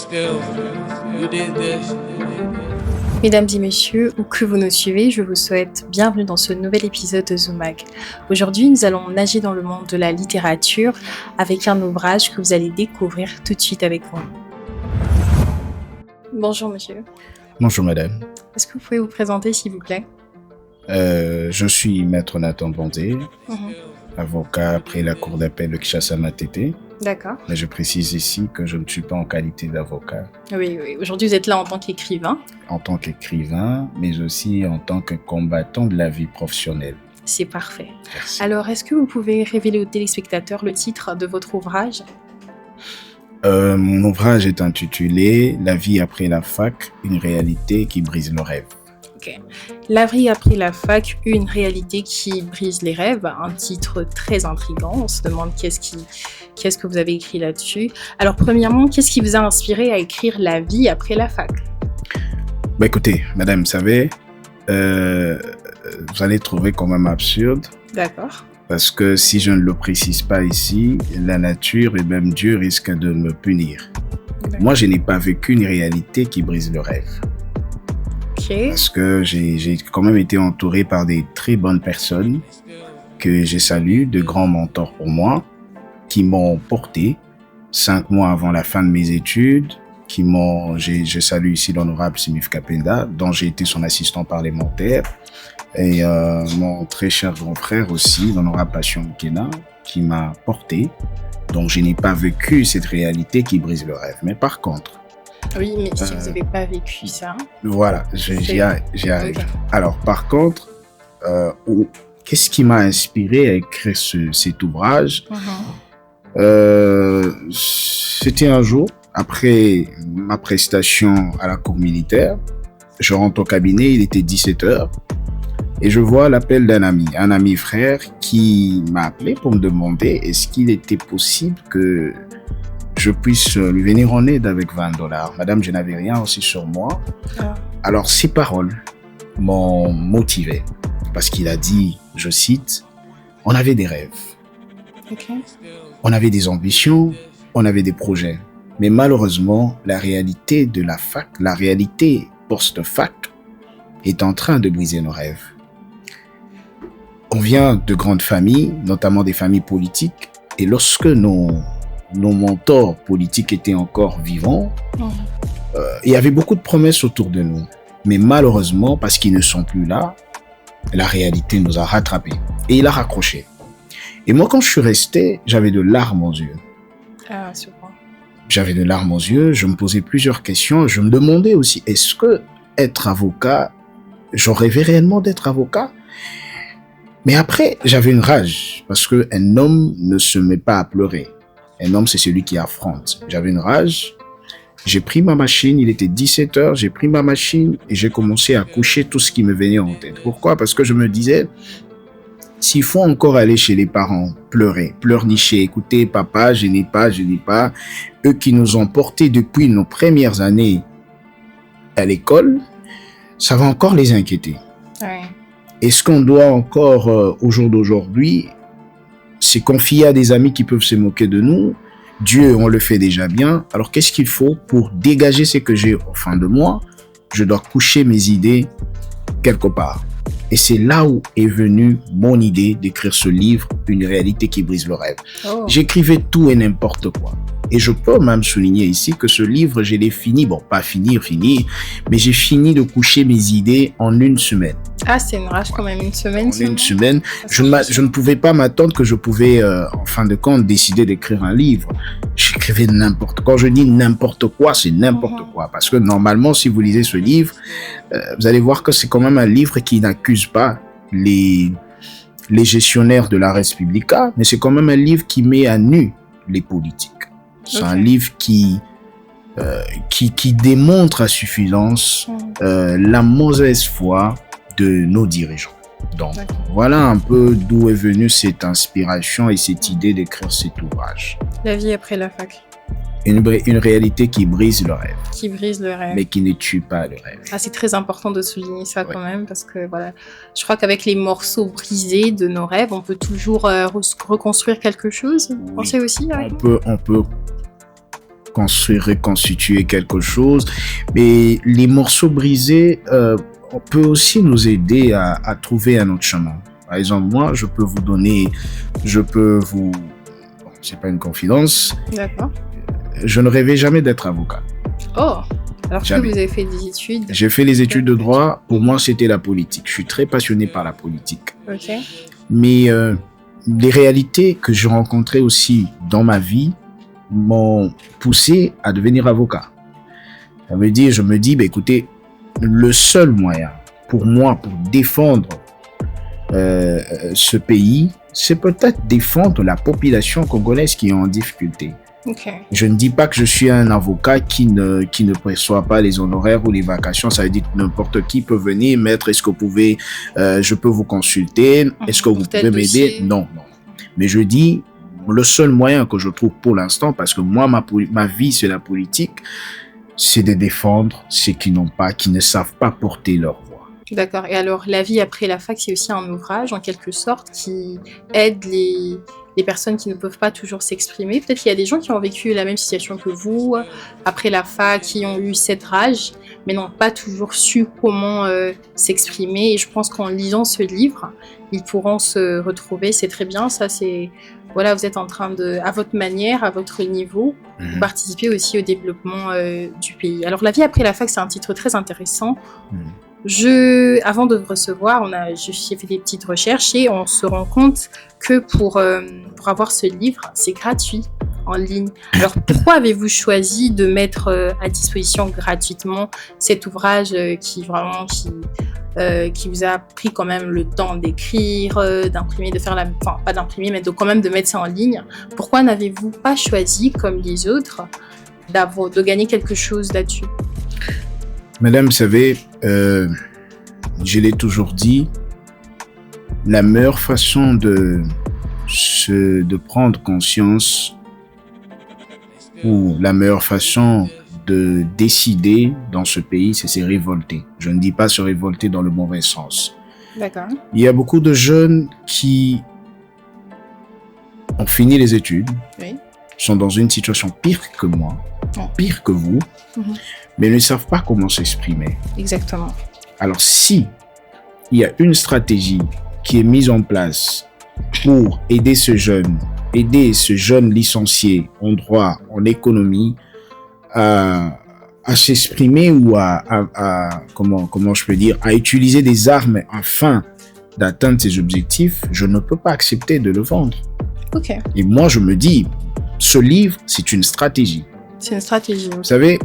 still, you did this. Mesdames et messieurs, où que vous nous suivez, je vous souhaite bienvenue dans ce nouvel épisode de Zoomag. Aujourd'hui, nous allons nager dans le monde de la littérature avec un ouvrage que vous allez découvrir tout de suite avec moi. Bonjour monsieur. Bonjour madame. Est-ce que vous pouvez vous présenter s'il vous plaît? Je suis maître Nathan Bandé, avocat après la cour d'appel de Kinshasa-Matete. D'accord. Mais je précise ici que je ne suis pas en qualité d'avocat. Oui. Aujourd'hui, vous êtes là en tant qu'écrivain. En tant qu'écrivain, mais aussi en tant que combattant de la vie professionnelle. C'est parfait. Merci. Alors, est-ce que vous pouvez révéler aux téléspectateurs le titre de votre ouvrage? Mon ouvrage est intitulé « La vie après la fac, une réalité qui brise le rêve ». Ok. La vie après la fac, une réalité qui brise les rêves. Un titre très intriguant. On se demande qu'est-ce que vous avez écrit là-dessus. Alors, premièrement, qu'est-ce qui vous a inspiré à écrire La vie après la fac? Bah écoutez, madame, vous savez, vous allez trouver quand même absurde. D'accord. Parce que si je ne le précise pas ici, la nature et même Dieu risquent de me punir. D'accord. Moi, je n'ai pas vécu une réalité qui brise le rêve. Ok. Parce que j'ai quand même été entouré par des très bonnes personnes que j'ai saluées, de grands mentors pour moi, qui m'ont porté 5 mois avant la fin de mes études, je salue ici l'honorable Simif Kapenda, dont j'ai été son assistant parlementaire, et mon très cher grand frère aussi, l'honorable Passion Kena, qui m'a porté. Donc je n'ai pas vécu cette réalité qui brise le rêve. Mais par contre, Oui, mais si vous n'avez pas vécu ça. voilà, j'y arrive. Ok. Alors, par contre, qu'est-ce qui m'a inspiré à écrire cet ouvrage? C'était un jour, après ma prestation à la cour militaire, je rentre au cabinet, il était 17h, et je vois l'appel d'un ami frère, qui m'a appelé pour me demander est-ce qu'il était possible que je puisse lui venir en aide avec $20. Madame, je n'avais rien aussi sur moi. Ah. Alors, ces paroles m'ont motivé parce qu'il a dit, je cite, « On avait des rêves, Ok. on avait des ambitions, on avait des projets. Mais malheureusement, la réalité de la fac, la réalité post-fac est en train de briser nos rêves. On vient de grandes familles, notamment des familles politiques, et lorsque nos mentors politiques étaient encore vivants, il y avait beaucoup de promesses autour de nous. Mais malheureusement, parce qu'ils ne sont plus là, la réalité nous a rattrapés. Et il a raccroché. Et moi, quand je suis resté, j'avais de larmes aux yeux. Ah, super. J'avais de larmes aux yeux, je me posais plusieurs questions. Je me demandais aussi, est-ce que être avocat, j'en rêvais réellement d'être avocat? Mais après, j'avais une rage, parce qu'un homme ne se met pas à pleurer. Un homme, c'est celui qui affronte. J'avais une rage. J'ai pris ma machine, il était 17h, j'ai pris ma machine et j'ai commencé à coucher tout ce qui me venait en tête. Pourquoi? Parce que je me disais, s'il faut encore aller chez les parents, pleurnicher, écoutez, papa, je n'ai pas, eux qui nous ont portés depuis nos premières années à l'école, ça va encore les inquiéter. Ouais. Est-ce qu'on doit encore, au jour d'aujourd'hui, se confier à des amis qui peuvent se moquer de nous? Dieu, on le fait déjà bien. Alors, qu'est-ce qu'il faut pour dégager ce que j'ai au fond de moi? Je dois coucher mes idées quelque part. Et c'est là où est venue mon idée d'écrire ce livre, Une réalité qui brise le rêve. Oh. J'écrivais tout et n'importe quoi. Et je peux même souligner ici que ce livre, je l'ai fini, bon, pas finir, mais j'ai fini de coucher mes idées en 1 semaine. Ah, c'est une rage quand même, 1 semaine. En 1 seulement. semaine, je ne pouvais pas m'attendre que je pouvais, en fin de compte, décider d'écrire un livre. J'écrivais n'importe quoi. Quand je dis n'importe quoi, c'est n'importe quoi. Parce que normalement, si vous lisez ce livre, vous allez voir que c'est quand même un livre qui n'accuse pas les gestionnaires de la Res Publica, mais c'est quand même un livre qui met à nu les politiques. C'est un livre qui démontre à suffisance la mauvaise foi de nos dirigeants. Donc, voilà un peu d'où est venue cette inspiration et cette idée d'écrire cet ouvrage. La vie après la fac. Une réalité qui brise le rêve. Qui brise le rêve. Mais qui ne tue pas le rêve. Ah, c'est très important de souligner ça quand même, parce que voilà, je crois qu'avec les morceaux brisés de nos rêves, on peut toujours reconstruire quelque chose. Vous pensez aussi? On peut reconstituer quelque chose. Mais les morceaux brisés peut aussi nous aider à trouver un autre chemin. Par exemple, moi, c'est pas une confidence. D'accord. Je ne rêvais jamais d'être avocat. Oh, alors Jamais. que vous avez fait des études. J'ai fait les études de droit. Pour moi, c'était la politique. Je suis très passionné par la politique. Ok. Mais les réalités que j'ai rencontrées aussi dans ma vie m'ont poussé à devenir avocat. Ça veut dire, je me dis, écoutez, le seul moyen pour moi pour défendre ce pays, c'est peut-être défendre la population congolaise qui est en difficulté. Ok. Je ne dis pas que je suis un avocat qui ne perçoit pas les honoraires ou les vacations. Ça veut dire que n'importe qui peut venir, maître, est-ce que vous pouvez, je peux vous consulter, est-ce que vous pouvez m'aider? Non. Mais je dis, le seul moyen que je trouve pour l'instant, parce que moi, ma vie, c'est la politique, c'est de défendre ceux qui ne savent pas porter leur voix. D'accord. Et alors, La vie après la fac, c'est aussi un ouvrage, en quelque sorte, qui aide les personnes qui ne peuvent pas toujours s'exprimer. Peut-être qu'il y a des gens qui ont vécu la même situation que vous, après la fac, qui ont eu cette rage, mais n'ont pas toujours su comment s'exprimer. Et je pense qu'en lisant ce livre, ils pourront se retrouver. C'est très bien, ça, c'est... Voilà, vous êtes en train de, à votre manière, à votre niveau, vous participez aussi au développement du pays. Alors, La vie après la fac, c'est un titre très intéressant. Avant de vous recevoir, j'ai fait des petites recherches et on se rend compte que pour avoir ce livre, c'est gratuit en ligne. Alors, pourquoi avez-vous choisi de mettre à disposition gratuitement cet ouvrage qui vous a pris quand même le temps d'écrire, d'imprimer, pas d'imprimer, mais quand même de mettre ça en ligne? Pourquoi n'avez-vous pas choisi, comme les autres, de gagner quelque chose là-dessus? Madame, vous savez, je l'ai toujours dit, la meilleure façon de prendre conscience ou la meilleure façon de décider dans ce pays, c'est se révolter. Je ne dis pas se révolter dans le mauvais sens. D'accord. Il y a beaucoup de jeunes qui ont fini les études, Oui. sont dans une situation pire que moi, pire que vous, mais ne savent pas comment s'exprimer. Exactement. Alors, si il y a une stratégie qui est mise en place pour aider ce jeune licencié en droit, en économie, à s'exprimer ou comment je peux dire, à utiliser des armes afin d'atteindre ses objectifs, je ne peux pas accepter de le vendre. Ok. Et moi, je me dis, ce livre, c'est une stratégie. C'est une stratégie. Vous savez,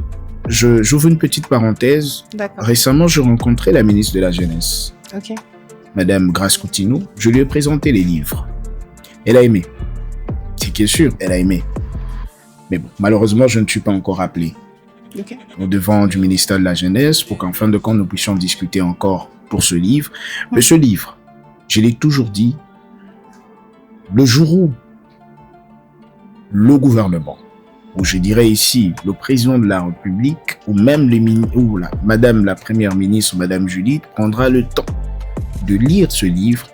j'ouvre une petite parenthèse. D'accord. Récemment, j'ai rencontré la ministre de la Jeunesse, Ok. Madame Grace Coutinho. Je lui ai présenté les livres. Elle a aimé. C'est qui est sûr, elle a aimé. Mais bon, malheureusement, je ne suis pas encore appelé Ok. au devant du ministère de la Jeunesse pour qu'en fin de compte, nous puissions discuter encore pour ce livre. Mais ce livre, je l'ai toujours dit, le jour où le gouvernement, ou je dirais ici le président de la République, ou même Madame la Première ministre, Madame Judith, prendra le temps de lire ce livre,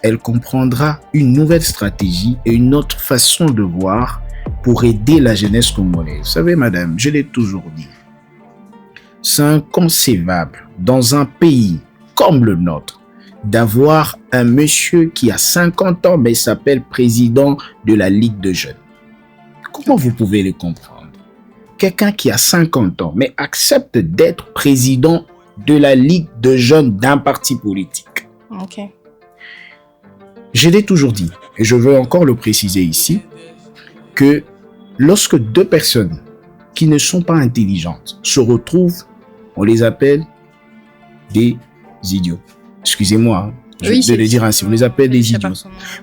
elle comprendra une nouvelle stratégie et une autre façon de voir pour aider la jeunesse congolaise. Vous savez, madame, je l'ai toujours dit, c'est inconcevable dans un pays comme le nôtre d'avoir un monsieur qui a 50 ans mais s'appelle président de la Ligue de jeunes. Comment vous pouvez le comprendre? Quelqu'un qui a 50 ans mais accepte d'être président de la Ligue de jeunes d'un parti politique. Ok. Je l'ai toujours dit, et je veux encore le préciser ici, que lorsque deux personnes qui ne sont pas intelligentes se retrouvent, on les appelle des idiots. Excusez-moi de le dire ainsi, on les appelle des idiots.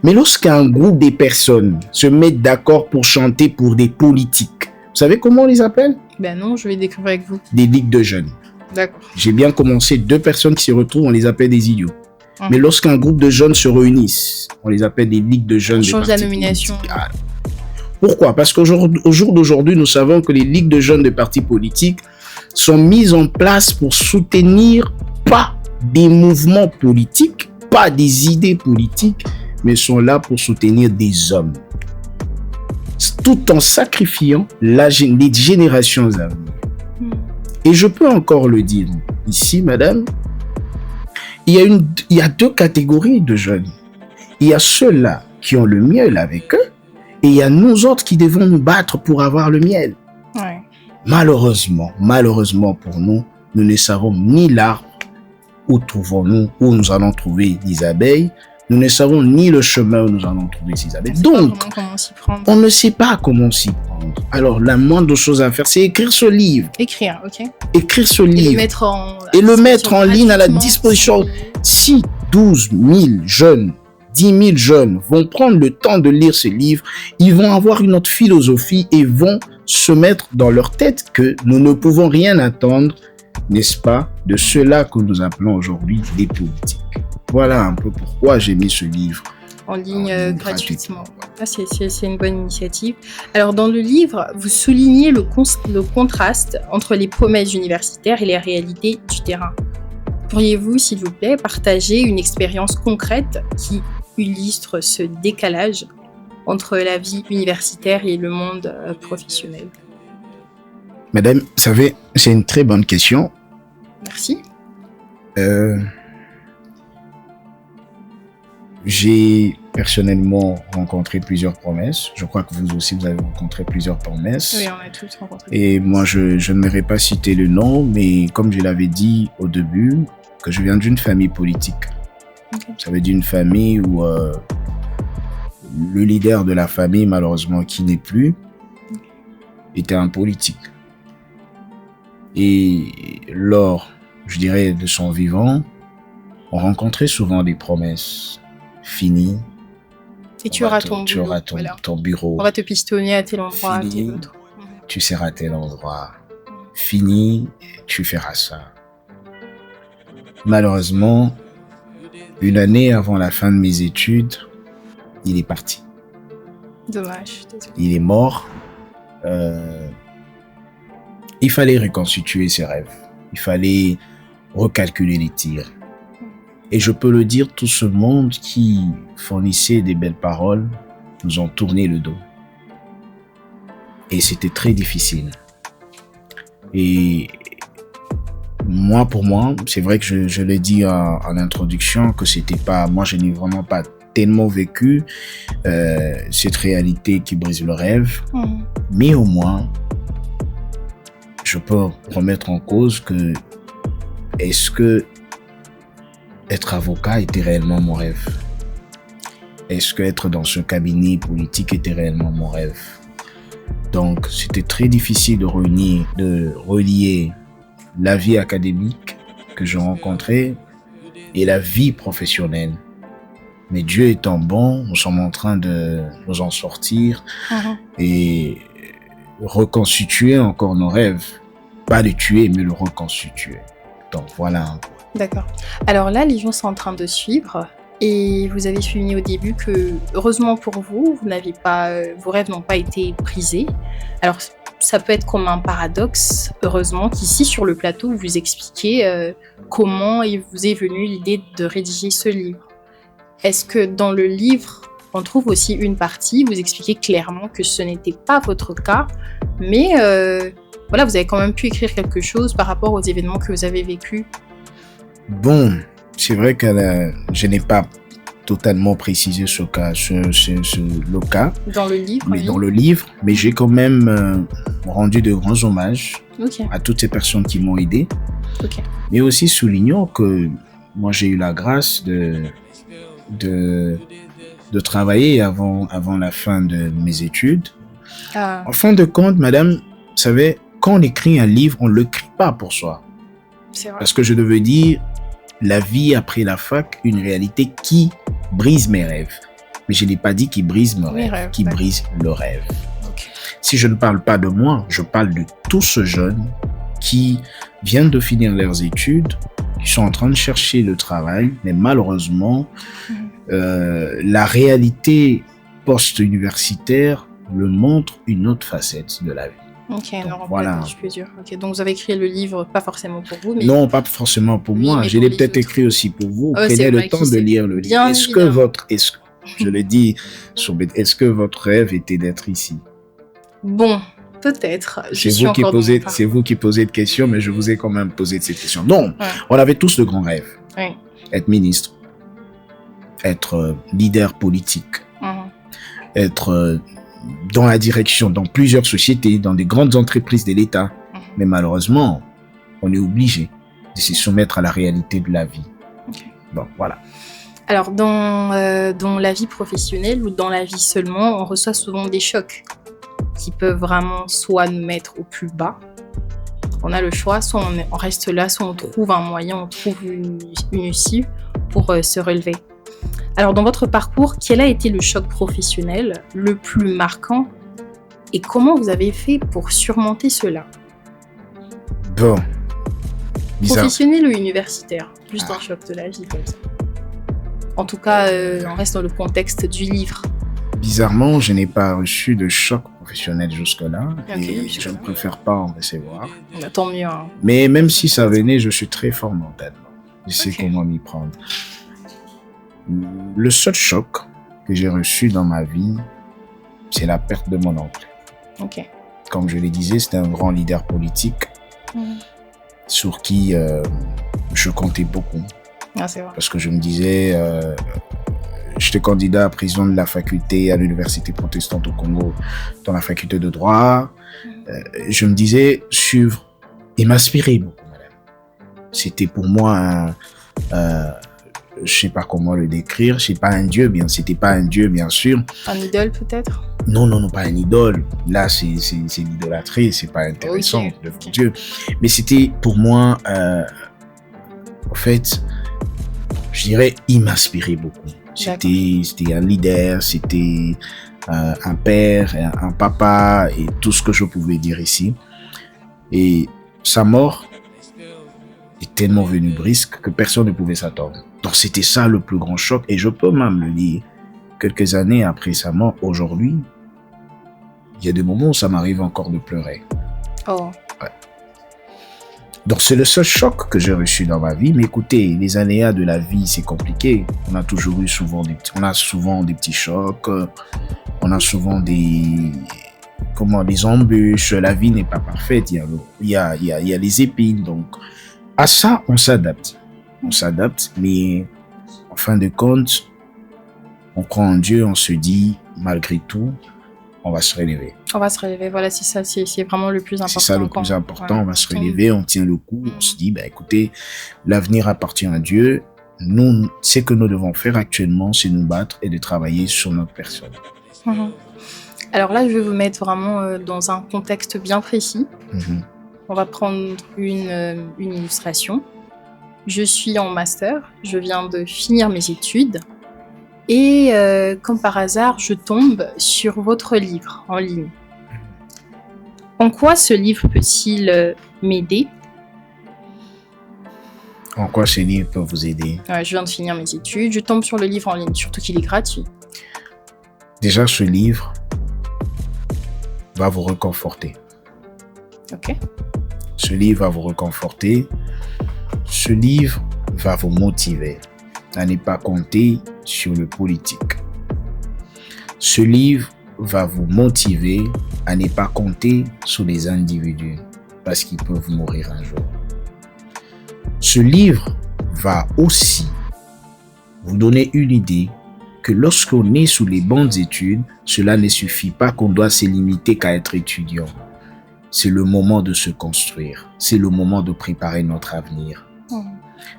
Mais lorsqu'un groupe de personnes se mettent d'accord pour chanter pour des politiques, vous savez comment on les appelle? Ben non, je vais découvrir avec vous. Des ligues de jeunes. D'accord. J'ai bien commencé, deux personnes qui se retrouvent, on les appelle des idiots. Mais lorsqu'un groupe de jeunes se réunissent, on les appelle des ligues de jeunes. On change la nomination. Pourquoi? Parce qu'au jour d'aujourd'hui, nous savons que les ligues de jeunes de partis politiques sont mises en place pour soutenir pas des mouvements politiques, pas des idées politiques, mais sont là pour soutenir des hommes. tout en sacrifiant les générations à venir. Et je peux encore le dire ici, madame, il y a deux catégories de jeunes. Il y a ceux-là qui ont le miel avec eux, et il y a nous autres qui devons nous battre pour avoir le miel. Ouais. Malheureusement pour nous, nous ne savons ni l'arbre où nous allons trouver les abeilles. Nous ne savons ni le chemin où nous allons trouver ces abeilles. Donc, on ne sait pas comment s'y prendre. Alors, la moindre chose à faire, c'est écrire ce livre. Écrire, ok. Écrire ce livre. Et le mettre en ligne à la disposition. Si 12 000 jeunes, 10 000 jeunes vont prendre le temps de lire ce livre, ils vont avoir une autre philosophie et vont se mettre dans leur tête que nous ne pouvons rien attendre, n'est-ce pas, de ceux-là que nous appelons aujourd'hui des politiques. Voilà un peu pourquoi j'ai mis ce livre en ligne gratuitement. Ah, c'est une bonne initiative. Alors, dans le livre, vous soulignez le contraste entre les promesses universitaires et les réalités du terrain. Pourriez-vous, s'il vous plaît, partager une expérience concrète qui illustre ce décalage entre la vie universitaire et le monde professionnel? Madame, vous savez, c'est une très bonne question. Merci. J'ai personnellement rencontré plusieurs promesses. Je crois que vous aussi, vous avez rencontré plusieurs promesses. Oui, on a tous rencontré. Et moi, je n'aimerais pas citer le nom, mais comme je l'avais dit au début, que je viens d'une famille politique. Okay. Ça veut dire une famille où le leader de la famille, malheureusement, qui n'est plus, était un politique. Et lors, je dirais, de son vivant, on rencontrait souvent des promesses finies. Et tu auras ton bureau. On va te pistonner à tel endroit, à tel autre. Tu seras à tel endroit. Fini, tu feras ça. Malheureusement, une année avant la fin de mes études, il est parti. Dommage. Désolé. Il est mort. Il fallait reconstituer ses rêves. Il fallait recalculer les tirs. Et je peux le dire, tout ce monde qui fournissait des belles paroles nous ont tourné le dos. Et c'était très difficile. Et moi, pour moi, c'est vrai que je l'ai dit en introduction, que c'était pas, moi je n'ai vraiment pas tellement vécu cette réalité qui brise le rêve. Mais au moins, je peux remettre en cause que est-ce que être avocat était réellement mon rêve? Est-ce que être dans ce cabinet politique était réellement mon rêve? Donc, c'était très difficile de relier la vie académique que je rencontrais et la vie professionnelle. Mais Dieu étant bon, nous sommes en train de nous en sortir et reconstituer encore nos rêves. Pas le tuer, mais le reconstituer. Donc, voilà un peu. D'accord. Alors là, les gens sont en train de suivre et vous avez souligné au début que, heureusement pour vous, vos rêves n'ont pas été brisés. Alors, ça peut être comme un paradoxe, heureusement, qu'ici, sur le plateau, vous expliquez comment il vous est venue l'idée de rédiger ce livre. Est-ce que dans le livre, on trouve aussi une partie, vous expliquez clairement que ce n'était pas votre cas, mais voilà, vous avez quand même pu écrire quelque chose par rapport aux événements que vous avez vécus? Bon, c'est vrai que je n'ai pas totalement précisé le cas dans le livre, dans le livre, mais j'ai quand même rendu de grands hommages à toutes ces personnes qui m'ont aidé. Mais aussi soulignons que moi j'ai eu la grâce de travailler avant la fin de mes études. En fin de compte, madame, vous savez, quand on écrit un livre, on ne l'écrit pas pour soi. C'est vrai. Parce que je devais dire la vie après la fac, une réalité qui brise mes rêves. Mais je n'ai pas dit qui brise mes rêves, qui brise le rêve. Si je ne parle pas de moi, je parle de tous ces jeunes qui viennent de finir leurs études, qui sont en train de chercher le travail, mais malheureusement, la réalité post-universitaire le montre une autre facette de la vie. Ok, donc, non, voilà. Je peux dire. Ok, donc vous avez écrit le livre, pas forcément pour vous, mais... Non, pas forcément pour moi. Je l'ai peut-être écrit aussi pour vous. Prenez le temps de lire le livre. Je le dis, est-ce que votre rêve était d'être ici? Bon, peut-être. C'est vous qui posez de questions, mais je vous ai quand même posé cette question. Non, on avait tous de grands rêves. Oui. Être ministre, être leader politique, être dans la direction, dans plusieurs sociétés, dans des grandes entreprises de l'État. Mais malheureusement, on est obligé de se soumettre à la réalité de la vie. Bon, voilà. Alors, dans la vie professionnelle ou dans la vie seulement, on reçoit souvent des chocs qui peuvent vraiment soit nous mettre au plus bas. On a le choix, soit on reste là, soit on trouve un moyen, on trouve une issue pour se relever. Alors, dans votre parcours, quel a été le choc professionnel le plus marquant et comment vous avez fait pour surmonter cela? Bon. Bizarre. Professionnel ou universitaire? Juste un choc de la vie comme ça. En tout cas, on reste dans le contexte du livre. Bizarrement, je n'ai pas reçu de choc professionnel jusque-là. Okay, et je ne préfère pas en recevoir. Tant mieux. Hein. Mais même si ça venait, je suis très fort mentalement. Je sais comment m'y prendre. Le seul choc que j'ai reçu dans ma vie, c'est la perte de mon oncle. Okay. Comme je le disais, c'était un grand leader politique sur qui je comptais beaucoup. Ah, c'est vrai. Parce que je me disais, j'étais candidat à président de la faculté à l'université protestante au Congo, dans la faculté de droit. Je me disais suivre et m'inspirer beaucoup, madame. C'était pour moi je sais pas comment le décrire, c'était pas un dieu, bien sûr. Un idole peut-être? Non, pas un idole. Là, c'est l'idolâtrie, c'est pas intéressant devant Dieu. Mais c'était pour moi, en fait, je dirais, il m'inspirait beaucoup. C'était un leader, c'était un père, un papa et tout ce que je pouvais dire ici. Et sa mort est tellement venue brusque que personne ne pouvait s'attendre. Donc c'était ça le plus grand choc. Et je peux même le dire, quelques années après sa mort, aujourd'hui, il y a des moments où ça m'arrive encore de pleurer. Oh. Ouais. Donc c'est le seul choc que j'ai reçu dans ma vie. Mais écoutez, les aléas de la vie, c'est compliqué. On a souvent des petits chocs. On a souvent des embûches. La vie n'est pas parfaite. Il y a les épines. Donc à ça, on s'adapte. Mais en fin de compte, on croit en Dieu, on se dit, malgré tout, on va se relever. On va se relever, voilà, c'est ça, c'est vraiment le plus important. C'est ça le plus important, on va se relever, on tient le coup, on se dit, écoutez, l'avenir appartient à Dieu. Nous, ce que nous devons faire actuellement, c'est nous battre et de travailler sur notre personne. Alors là, je vais vous mettre vraiment dans un contexte bien précis. On va prendre une illustration. Je suis en master, je viens de finir mes études et comme par hasard, je tombe sur votre livre en ligne. En quoi ce livre peut-il m'aider? En quoi ce livre peut vous aider? Je viens de finir mes études, je tombe sur le livre en ligne, surtout qu'il est gratuit. Déjà, ce livre va vous réconforter. Ok. Ce livre va vous réconforter. Ce livre va vous motiver à ne pas compter sur le politique. Ce livre va vous motiver à ne pas compter sur les individus parce qu'ils peuvent mourir un jour. Ce livre va aussi vous donner une idée que lorsqu'on est sous les bonnes études, cela ne suffit pas qu'on doit se limiter qu'à être étudiant. C'est le moment de se construire. C'est le moment de préparer notre avenir.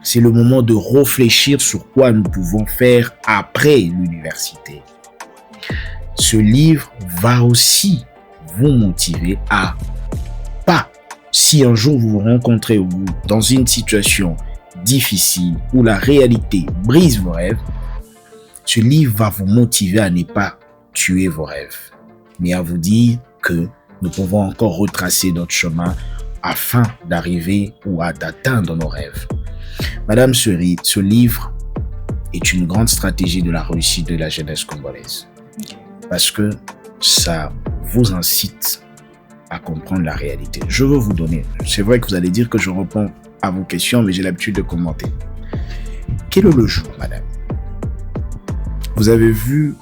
C'est le moment de réfléchir sur quoi nous pouvons faire après l'université. Ce livre va aussi vous motiver à pas, si un jour vous vous rencontrez dans une situation difficile où la réalité brise vos rêves, ce livre va vous motiver à ne pas tuer vos rêves, mais à vous dire que nous pouvons encore retracer notre chemin afin d'arriver ou d'atteindre nos rêves. Madame Seri, ce livre est une grande stratégie de la réussite de la jeunesse congolaise. Parce que ça vous incite à comprendre la réalité. Je veux vous donner, c'est vrai que vous allez dire que je réponds à vos questions, mais j'ai l'habitude de commenter. Quel est le jour, madame, Vous avez vu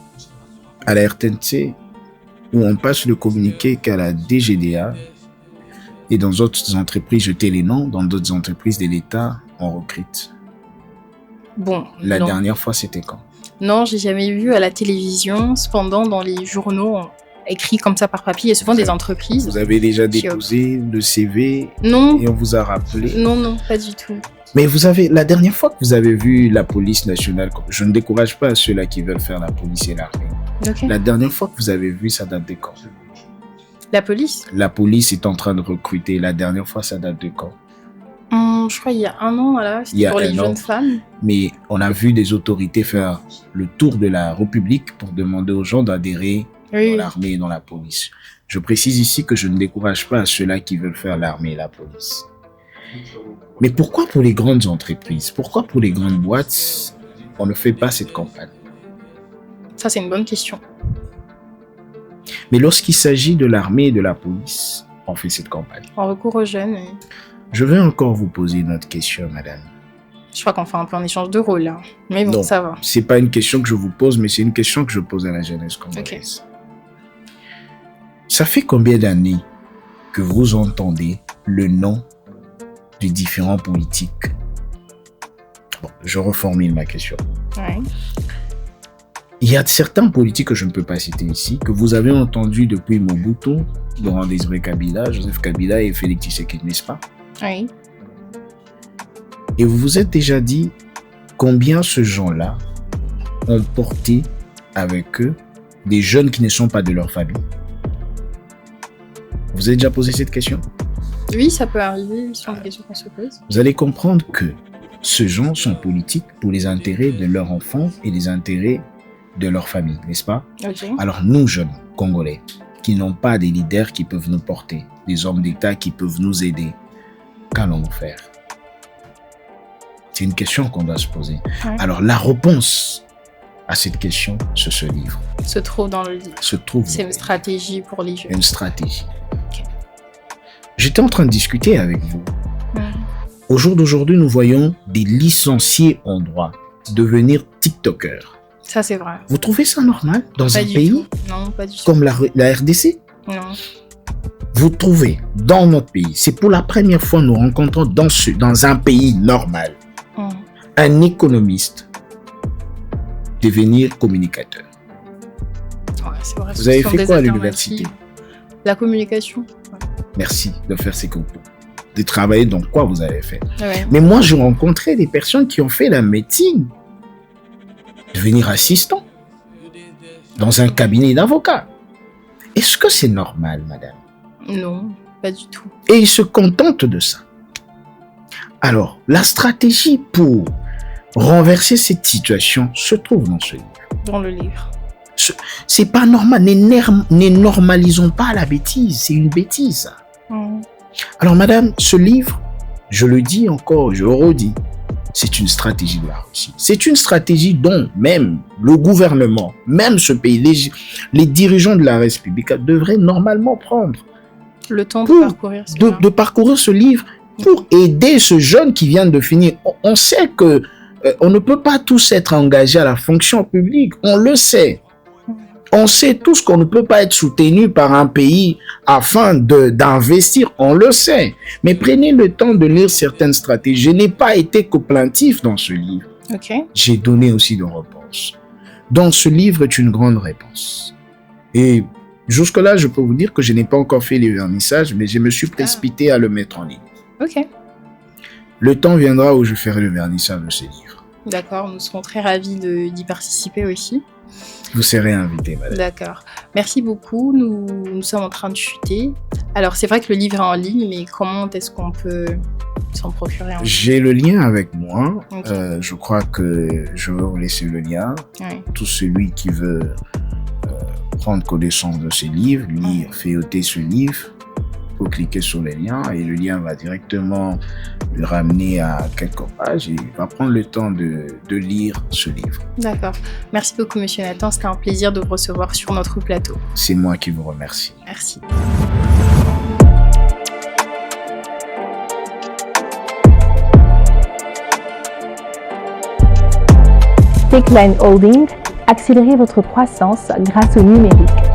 à la RTNC où on passe le communiqué qu'à la DGDA et dans d'autres entreprises, je tais les noms, dans d'autres entreprises de l'État, on recrute. Bon, La non. dernière fois, c'était quand? Non, j'ai jamais vu à la télévision. Cependant, dans les journaux écrits comme ça par papier, il y a souvent des entreprises. Vous avez déjà qui déposé le CV Non, et on vous a rappelé. non, pas du tout. Mais vous avez, la dernière fois que vous avez vu la police nationale, je ne décourage pas ceux-là qui veulent faire la police et l'armée. Ok. La dernière fois que vous avez vu, ça date de quand? La police La police est en train de recruter. La dernière fois, ça date de quand? Je crois il y a un an, là, Il y c'était a pour les un an. jeunes femmes. Mais on a vu des autorités faire le tour de la République pour demander aux gens d'adhérer Oui, dans l'armée et dans la police. Je précise ici que je ne décourage pas ceux-là qui veulent faire l'armée et la police. Mais pourquoi pour les grandes entreprises, pourquoi pour les grandes boîtes, on ne fait pas cette campagne? ça c'est une bonne question. Mais lorsqu'il s'agit de l'armée et de la police, on fait cette campagne. En recours aux jeunes, Je vais encore vous poser une autre question, madame. je crois qu'on fait un peu un échange de rôle là. Mais bon, Non. ça va. C'est pas une question que je vous pose, mais c'est une question que je pose à la jeunesse congolaise. Ça fait combien d'années que vous entendez le nom des différents politiques? Bon, je reformule ma question. Ouais. Il y a certains politiques que je ne peux pas citer ici, que vous avez entendus depuis Mobutu, Laurent Désiré Kabila, Joseph Kabila et Félix Tshisekedi, n'est-ce pas? Oui. Et vous vous êtes déjà dit combien ce gens-là ont porté avec eux des jeunes qui ne sont pas de leur famille? Vous avez déjà posé cette question? Oui, ça peut arriver, ce sont des questions qu'on se pose. Vous allez comprendre que ces gens sont politiques pour les intérêts de leurs enfants et les intérêts de leur famille, n'est-ce pas? Ok. Alors nous, jeunes Congolais, qui n'ont pas des leaders qui peuvent nous porter, des hommes d'État qui peuvent nous aider, qu'allons-nous faire? C'est une question qu'on doit se poser. Ouais. Alors la réponse à cette question, c'est ce livre. Se trouve dans le livre. Se trouve C'est une stratégie pour les jeunes. une stratégie. Ok. J'étais en train de discuter avec vous. Mhm. Au jour d'aujourd'hui, nous voyons des licenciés en droit devenir TikTokers. Ça c'est vrai. Vous trouvez ça normal dans Pas un du pays tout. Non, pas du tout. comme la RDC? Non. Vous trouvez dans notre pays, c'est pour la première fois que nous rencontrons dans un pays normal, Mhm. un économiste devenir communicateur. Ouais, c'est vrai. Vous Ce avez sont fait des quoi à alternatives. l'université? La communication. Merci de faire ces concours. De travailler dans quoi vous avez fait. Ouais. Mais moi, je rencontrais des personnes qui ont fait la médecine, devenir assistant dans un cabinet d'avocat. Est-ce que c'est normal, madame? Non, pas du tout. Et ils se contentent de ça. Alors, la stratégie pour renverser cette situation se trouve dans ce livre. Dans le livre. C'est pas normal. Ne normalisons pas la bêtise. C'est une bêtise, ça. Mhm. Alors, madame, ce livre, je le dis encore, je le redis, c'est une stratégie de la Russie. C'est une stratégie dont même le gouvernement, même ce pays, les dirigeants de la République devraient normalement prendre Le temps de Pour- parcourir cela. de parcourir ce livre pour aider ce jeune qui vient de finir. On sait que on ne peut pas tous être engagés à la fonction publique. On le sait. On sait tous qu'on ne peut pas être soutenu par un pays afin d'investir. On le sait. Mais prenez le temps de lire certaines stratégies. Je n'ai pas été que plaintif dans ce livre. Ok. J'ai donné aussi de réponses. Dans ce livre est une grande réponse. Et jusque-là, je peux vous dire que je n'ai pas encore fait les vernissages, mais je me suis précipité à le mettre en ligne. Ok. Le temps viendra où je ferai le vernissage de ces livres. D'accord. Nous serons très ravis d'y participer aussi. Vous serez invité, madame. D'accord. Merci beaucoup. Nous sommes en train de chuter. Alors, c'est vrai que le livre est en ligne, mais comment est-ce qu'on peut s'en procurer en ligne? J'ai le lien avec moi. Ok. Je crois que je vais vous laisser le lien. Ouais. Tout celui qui veut prendre connaissance de ce livre, lire, feuilleter ce livre, faut cliquer sur le lien et le lien va directement le ramener à quelques pages et il va prendre le temps de lire ce livre. D'accord. Merci beaucoup, Monsieur Nathan. C'était un plaisir de vous recevoir sur notre plateau. C'est moi qui vous remercie. Merci. Thickline Holding, Accélérez votre croissance grâce au numérique.